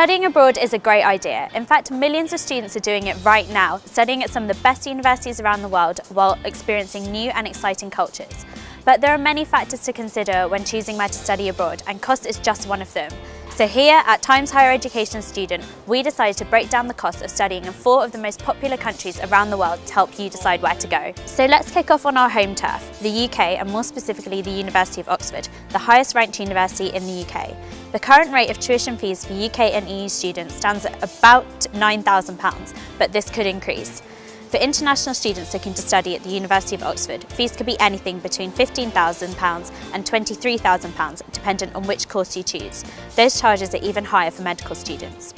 Studying abroad is a great idea. In fact, millions of students are doing it right now, studying at some of the best universities around the world while experiencing new and exciting cultures. But there are many factors to consider when choosing where to study abroad, and cost is just one of them. So here at Times Higher Education Student, we decided to break down the cost of studying in 4 of the most popular countries around the world to help you decide where to go. So let's kick off on our home turf, the UK, and more specifically the University of Oxford, the highest ranked university in the UK. The current rate of tuition fees for UK and EU students stands at about £9,000, but this could increase. For international students looking to study at the University of Oxford, fees could be anything between £15,000 and £23,000, dependent on which course you choose. Those charges are even higher for medical students.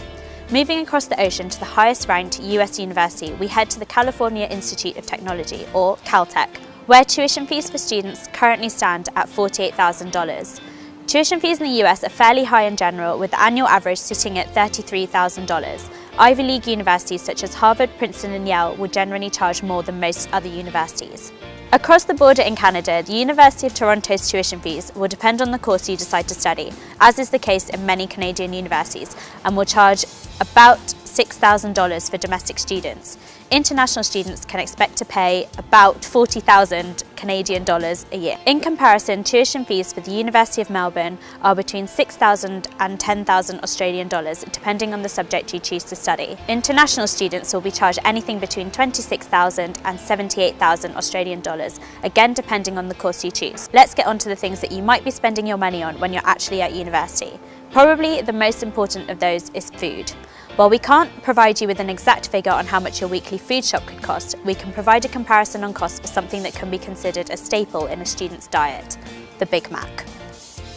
Moving across the ocean to the highest ranked US university, we head to the California Institute of Technology, or Caltech, where tuition fees for students currently stand at $48,000. Tuition fees in the US are fairly high in general, with the annual average sitting at $33,000. Ivy League universities such as Harvard, Princeton and Yale will generally charge more than most other universities. Across the border in Canada, the University of Toronto's tuition fees will depend on the course you decide to study, as is the case in many Canadian universities, and will charge about $6,000 for domestic students. International students can expect to pay about 40,000 Canadian dollars a year. In comparison, tuition fees for the University of Melbourne are between 6,000 and 10,000 Australian dollars, depending on the subject you choose to study. International students will be charged anything between 26,000 and 78,000 Australian dollars, again depending on the course you choose. Let's get on to the things that you might be spending your money on when you're actually at university. Probably the most important of those is food. While we can't provide you with an exact figure on how much your weekly food shop could cost, we can provide a comparison on costs for something that can be considered a staple in a student's diet, the Big Mac.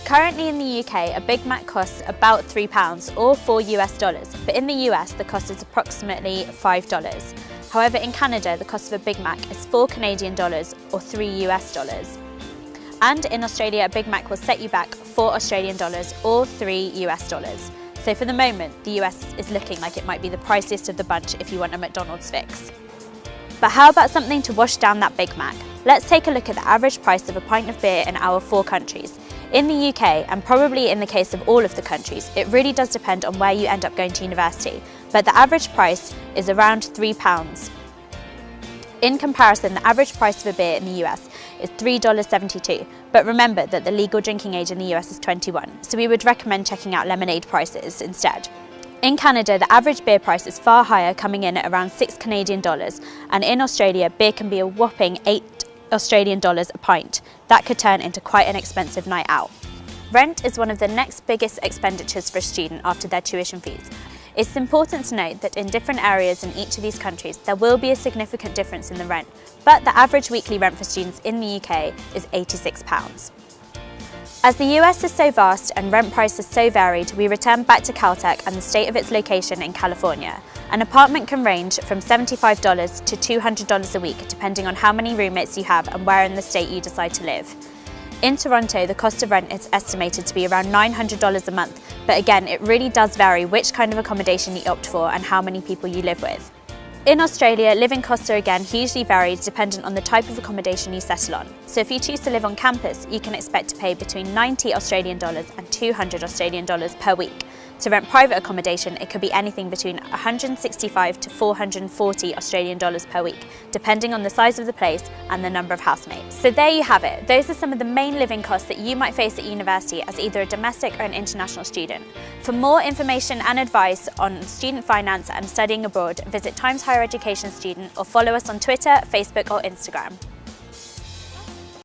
Currently in the UK, a Big Mac costs about £3 or $4, but in the US the cost is approximately $5. However, in Canada the cost of a Big Mac is $4 Canadian or $3. And in Australia, a Big Mac will set you back $4 Australian or $3. So for the moment, the US is looking like it might be the priciest of the bunch if you want a McDonald's fix. But how about something to wash down that Big Mac? Let's take a look at the average price of a pint of beer in our 4 countries. In the UK, and probably in the case of all of the countries, it really does depend on where you end up going to university, but the average price is around £3. In comparison, the average price of a beer in the US is $3.72, but remember that the legal drinking age in the US is 21, so we would recommend checking out lemonade prices instead. In Canada, the average beer price is far higher, coming in at around $6 Canadian, and in Australia, beer can be a whopping $8 Australian a pint. That could turn into quite an expensive night out. Rent is one of the next biggest expenditures for a student after their tuition fees. It's important to note that in different areas in each of these countries, there will be a significant difference in the rent, but the average weekly rent for students in the UK is £86. As the US is so vast and rent prices so varied, we return back to Caltech and the state of its location in California. An apartment can range from $75 to $200 a week, depending on how many roommates you have and where in the state you decide to live. In Toronto, the cost of rent is estimated to be around $900 a month, but again, it really does vary which kind of accommodation you opt for and how many people you live with. In Australia, living costs are again hugely varied dependent on the type of accommodation you settle on. So if you choose to live on campus, you can expect to pay between $90 Australian and $200 Australian per week. To rent private accommodation, it could be anything between $165 to $440 Australian per week, depending on the size of the place and the number of housemates. So there you have it. Those are some of the main living costs that you might face at university as either a domestic or an international student. For more information and advice on student finance and studying abroad, visit Times Higher Education Student or follow us on Twitter, Facebook or Instagram.